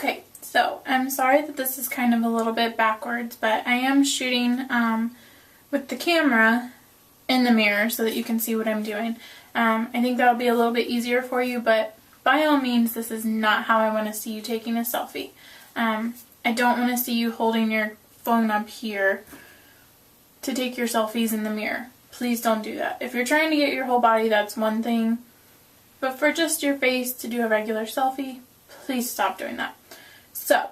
Okay, so I'm sorry that this is kind of a little bit backwards, but I am shooting with the camera in the mirror so that you can see what I'm doing. I think that'll be a little bit easier for you, but by all means, this is not how I want to see you taking a selfie. I don't want to see you holding your phone up here to take your selfies in the mirror. Please don't do that. If you're trying to get your whole body, that's one thing. But for just your face to do a regular selfie, please stop doing that. So,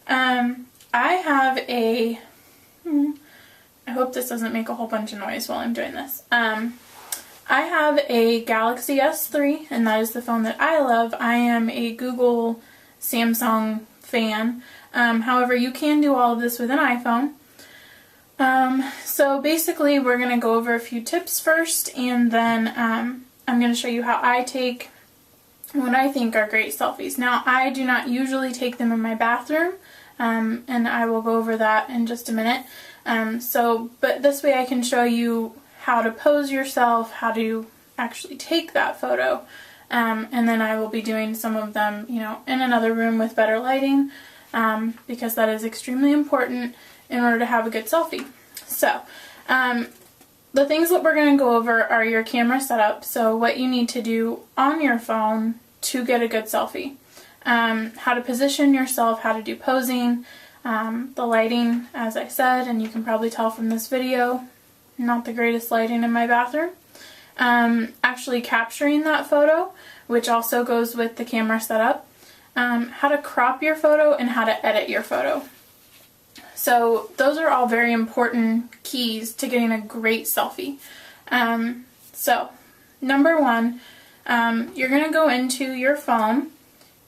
I have a... I hope this doesn't make a whole bunch of noise while I'm doing this. I have a Galaxy S3, and that is the phone that I love. I am a Google, Samsung fan. However, you can do all of this with an iPhone. So basically, we're going to go over a few tips first, and then I'm going to show you how I take what I think are great selfies. Now, I do not usually take them in my bathroom, and I will go over that in just a minute. But this way I can show you how to pose yourself, how to actually take that photo, and then I will be doing some of them, in another room with better lighting, because that is extremely important in order to have a good selfie. So, the things that we're going to go over are your camera setup, so what you need to do on your phone to get a good selfie. How to position yourself, how to do posing, the lighting, as I said, and you can probably tell from this video, not the greatest lighting in my bathroom. Actually capturing that photo, which also goes with the camera setup. How to crop your photo and how to edit your photo. So those are all very important keys to getting a great selfie. So number one, you're going to go into your phone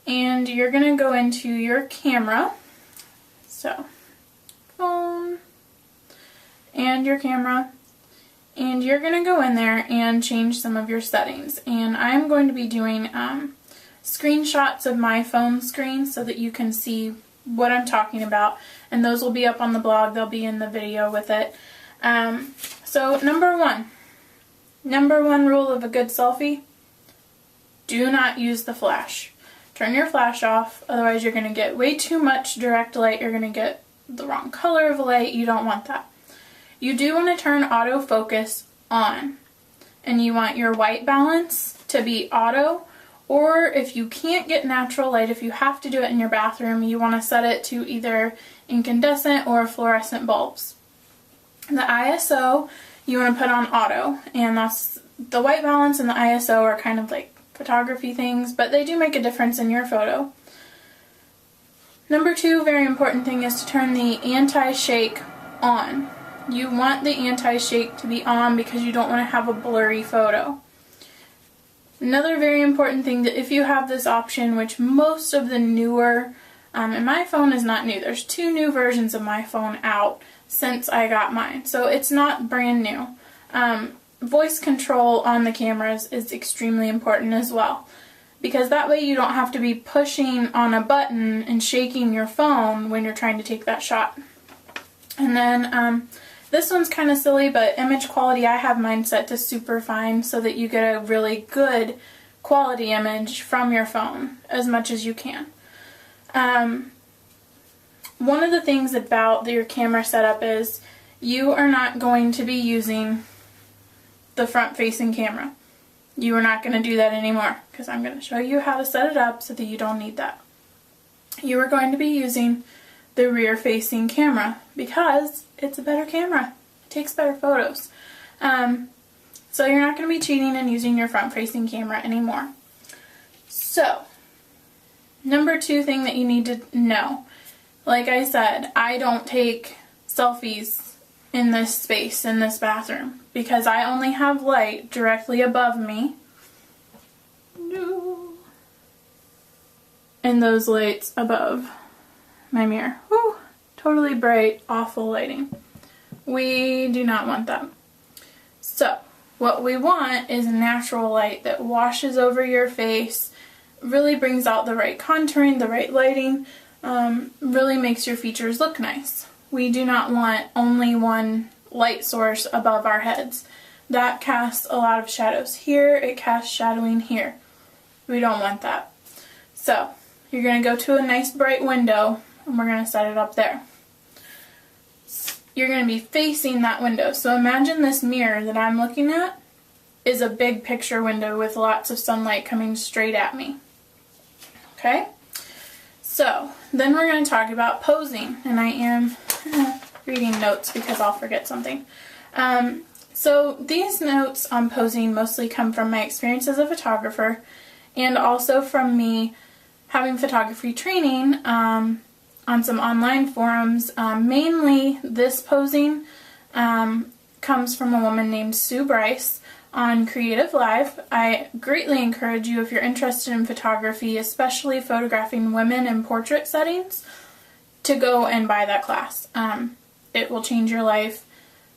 and you're going to go into your camera. So phone and your camera, and you're going to go in there and change some of your settings. And I'm going to be doing screenshots of my phone screen so that you can see what I'm talking about, and those will be up on the blog. They'll be in the video with it. So number one rule of a good selfie: do not use the flash. Turn your flash off, otherwise you're going to get way too much direct light. You're going to get the wrong color of light. You don't want that. You do want to turn autofocus on, and you want your white balance to be auto, or if you can't get natural light, if you have to do it in your bathroom, you want to set it to either incandescent or fluorescent bulbs. The ISO you want to put on auto, and that's the white balance and the ISO are kind of like photography things, but they do make a difference in your photo. Number two very important thing is to turn the anti-shake on. You want the anti-shake to be on because you don't want to have a blurry photo. Another very important thing, that if you have this option, which most of the newer, and my phone is not new, there's 2 new versions of my phone out since I got mine, so it's not brand new. Voice control on the cameras is extremely important as well, because that way you don't have to be pushing on a button and shaking your phone when you're trying to take that shot. And then this one's kind of silly, but image quality, I have mine set to super fine so that you get a really good quality image from your phone as much as you can. One of the things about your camera setup is you are not going to be using the front-facing camera. You are not going to do that anymore, because I'm going to show you how to set it up so that you don't need that. You are going to be using the rear-facing camera because it's a better camera. It takes better photos. So you're not going to be cheating and using your front-facing camera anymore. So, number 2 thing that you need to know. Like I said, I don't take selfies in this space, in this bathroom, because I only have light directly above me. And those lights above my mirror. Whew, totally bright, awful lighting. We do not want that. So, what we want is natural light that washes over your face, really brings out the right contouring, the right lighting, really makes your features look nice. We do not want only one light source above our heads. That casts a lot of shadows here, it casts shadowing here. We don't want that. So, you're going to go to a nice bright window and we're going to set it up there. You're going to be facing that window. So imagine this mirror that I'm looking at is a big picture window with lots of sunlight coming straight at me. Okay? So then we're going to talk about posing, and I am reading notes because I'll forget something. So these notes on posing mostly come from my experience as a photographer and also from me having photography training on some online forums. Mainly this posing comes from a woman named Sue Bryce on Creative Live. I greatly encourage you, if you're interested in photography, especially photographing women in portrait settings, to go and buy that class. It will change your life.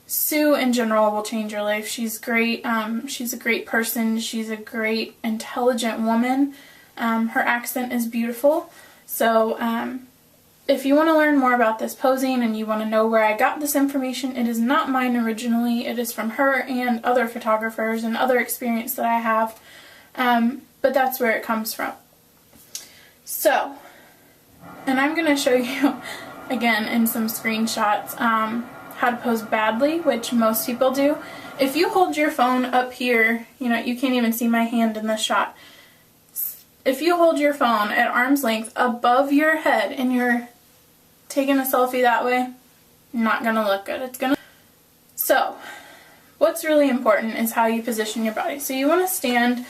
Sue in general will change your life. She's great. She's a great person. She's a great, intelligent woman. Her accent is beautiful. So if you want to learn more about this posing and you want to know where I got this information, it is not mine originally. It is from her and other photographers and other experience that I have. But that's where it comes from. So, and I'm going to show you again in some screenshots how to pose badly, which most people do. If you hold your phone up here, you can't even see my hand in this shot. If you hold your phone at arm's length above your head and you're taking a selfie that way, not gonna look good. So, what's really important is how you position your body. So you want to stand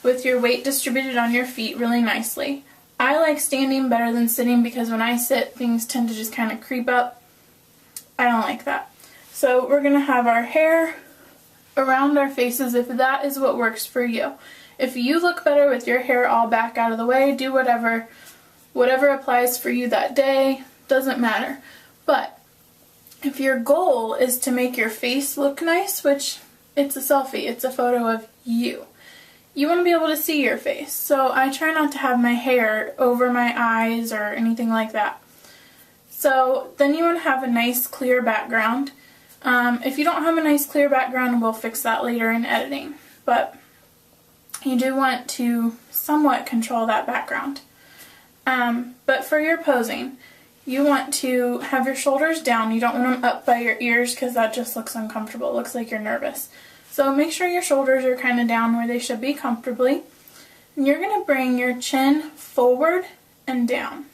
with your weight distributed on your feet really nicely. I like standing better than sitting because when I sit, things tend to just kind of creep up. I don't like that. So we're gonna have our hair around our faces if that is what works for you. If you look better with your hair all back out of the way, do whatever applies for you that day, doesn't matter. But if your goal is to make your face look nice, which it's a selfie, it's a photo of you, you want to be able to see your face. So I try not to have my hair over my eyes or anything like that. So then you want to have a nice clear background. If you don't have a nice clear background, we'll fix that later in editing. But you do want to somewhat control that background. But for your posing, you want to have your shoulders down. You don't want them up by your ears because that just looks uncomfortable. It looks like you're nervous. So make sure your shoulders are kind of down where they should be comfortably. And you're going to bring your chin forward and down.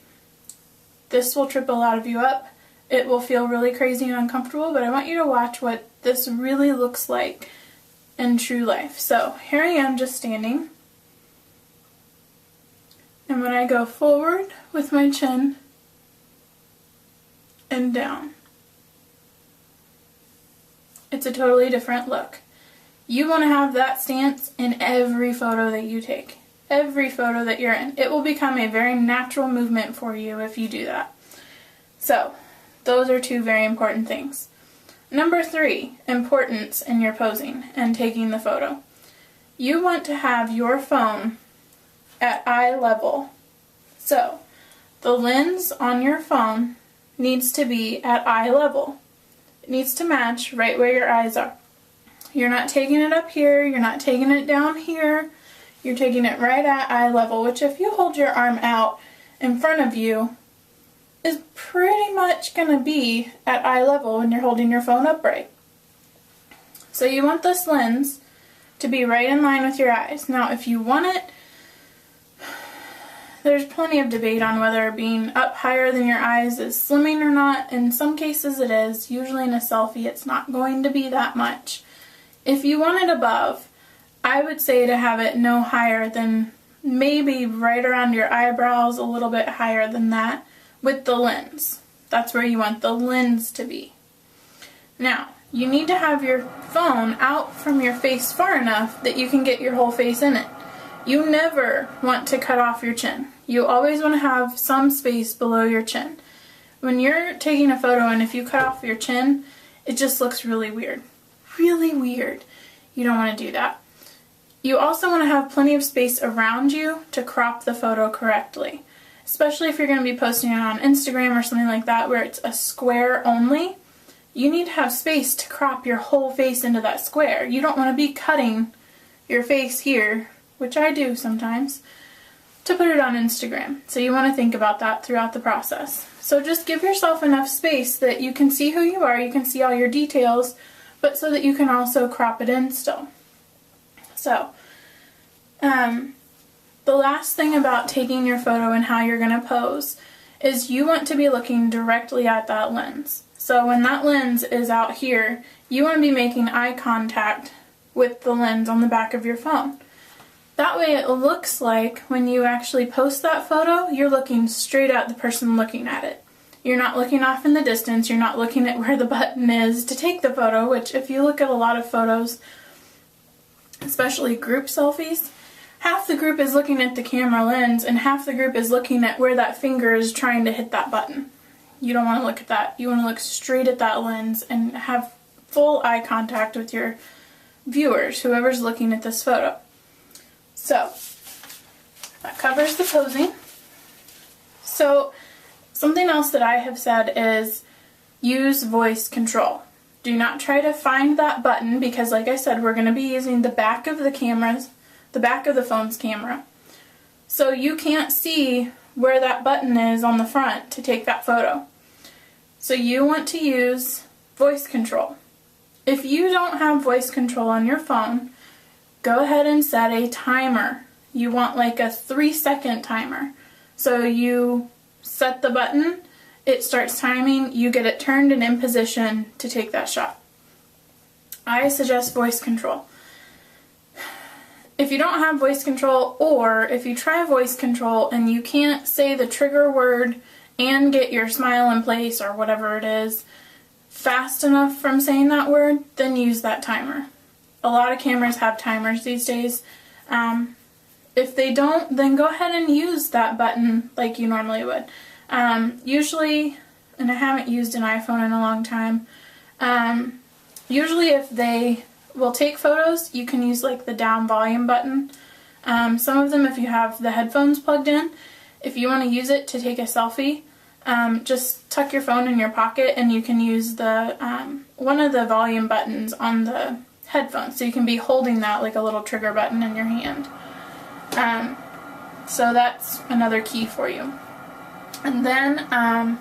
This will trip a lot of you up. It will feel really crazy and uncomfortable, but I want you to watch what this really looks like in true life. So here I am just standing. And when I go forward with my chin and down, it's a totally different look. You want to have that stance in every photo that you take. Every photo that you're in. It will become a very natural movement for you if you do that. So, those are two very important things. Number 3, importance in your posing and taking the photo. You want to have your phone at eye level. So, the lens on your phone needs to be at eye level. It needs to match right where your eyes are. You're not taking it up here, you're not taking it down here, you're taking it right at eye level, which if you hold your arm out in front of you is pretty much going to be at eye level when you're holding your phone upright. So you want this lens to be right in line with your eyes. Now if you want it, there's plenty of debate on whether being up higher than your eyes is slimming or not. In some cases it is. Usually in a selfie it's not going to be that much. If you want it above, I would say to have it no higher than maybe right around your eyebrows, a little bit higher than that with the lens. That's where you want the lens to be. Now, you need to have your phone out from your face far enough that you can get your whole face in it. You never want to cut off your chin. You always want to have some space below your chin. When you're taking a photo and if you cut off your chin, it just looks really weird. Really weird. You don't want to do that. You also want to have plenty of space around you to crop the photo correctly. Especially if you're going to be posting it on Instagram or something like that where it's a square only. You need to have space to crop your whole face into that square. You don't want to be cutting your face here, which I do sometimes, to put it on Instagram. So you want to think about that throughout the process. So just give yourself enough space that you can see who you are, you can see all your details, but so that you can also crop it in still. So, the last thing about taking your photo and how you're going to pose is you want to be looking directly at that lens. So when that lens is out here, you want to be making eye contact with the lens on the back of your phone. That way it looks like when you actually post that photo, you're looking straight at the person looking at it. You're not looking off in the distance, you're not looking at where the button is to take the photo, which if you look at a lot of photos, especially group selfies, half the group is looking at the camera lens and half the group is looking at where that finger is trying to hit that button. You don't want to look at that. You want to look straight at that lens and have full eye contact with your viewers, whoever's looking at this photo. So, that covers the posing. So, something else that I have said is use voice control. Do not try to find that button because, like I said, we're going to be using the back of the phone's camera. So you can't see where that button is on the front to take that photo. So you want to use voice control. If you don't have voice control on your phone, go ahead and set a timer. You want like a 3-second timer. So you set the button, it starts timing, you get it turned and in position to take that shot. I suggest voice control. If you don't have voice control, or if you try voice control and you can't say the trigger word and get your smile in place or whatever it is fast enough from saying that word, then use that timer. A lot of cameras have timers these days. If they don't, then go ahead and use that button like you normally would. Usually, and I haven't used an iPhone in a long time, usually if they will take photos, you can use like the down volume button. Some of them, if you have the headphones plugged in, if you want to use it to take a selfie, just tuck your phone in your pocket and you can use the one of the volume buttons on the headphones. So you can be holding that like a little trigger button in your hand. So that's another key for you. And then,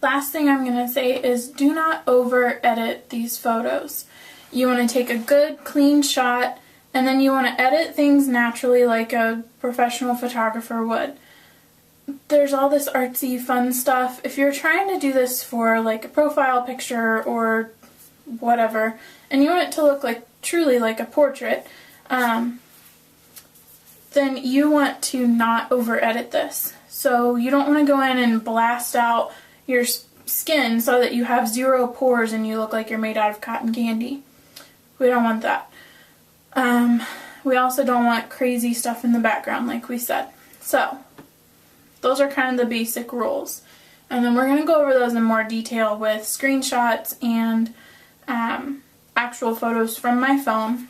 last thing I'm going to say is do not over edit these photos. You want to take a good clean shot and then you want to edit things naturally like a professional photographer would. There's all this artsy fun stuff. If you're trying to do this for like a profile picture or whatever and you want it to look like truly like a portrait, then you want to not over edit this. So you don't want to go in and blast out your skin so that you have 0 pores and you look like you're made out of cotton candy. We don't want that. We also don't want crazy stuff in the background like we said. So those are kind of the basic rules. And then we're going to go over those in more detail with screenshots and actual photos from my phone.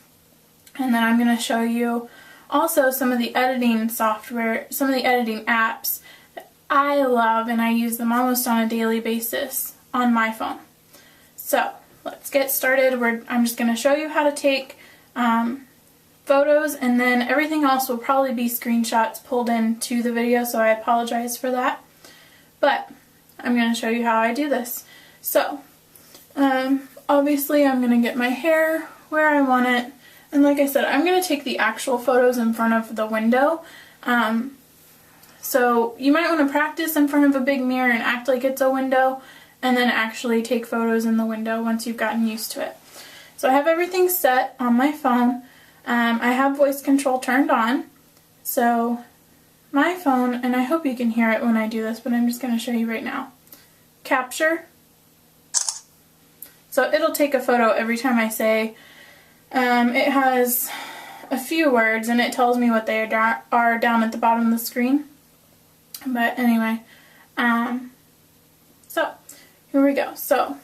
And then I'm going to show you also some of the editing software, some of the editing apps that I love and I use them almost on a daily basis on my phone. So let's get started. I'm just going to show you how to take photos and then everything else will probably be screenshots pulled into the video, so I apologize for that. But I'm going to show you how I do this. So obviously I'm going to get my hair where I want it. And like I said, I'm going to take the actual photos in front of the window. So you might want to practice in front of a big mirror and act like it's a window, and then actually take photos in the window once you've gotten used to it. So I have everything set on my phone. I have voice control turned on. So my phone, and I hope you can hear it when I do this, but I'm just going to show you right now. Capture. So it'll take a photo every time I say. It has a few words and it tells me what they are down at the bottom of the screen. But anyway, so here we go. So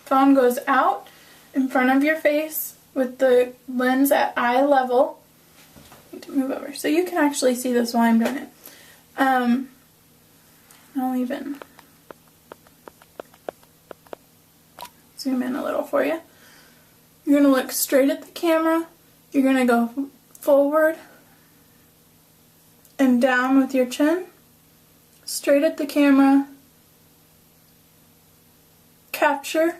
phone goes out in front of your face with the lens at eye level. I need to move over so you can actually see this while I'm doing it. I'll even zoom in a little for you. You're going to look straight at the camera, you're going to go forward, and down with your chin, straight at the camera, capture,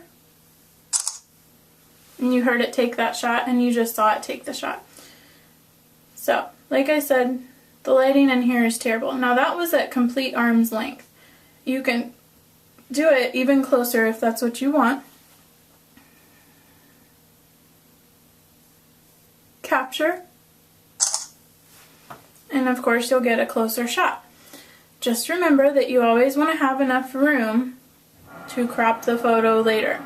and you heard it take that shot and you just saw it take the shot. So, like I said, the lighting in here is terrible. Now that was at complete arm's length. You can do it even closer if that's what you want. Capture, and of course you'll get a closer shot. Just remember that you always want to have enough room to crop the photo later.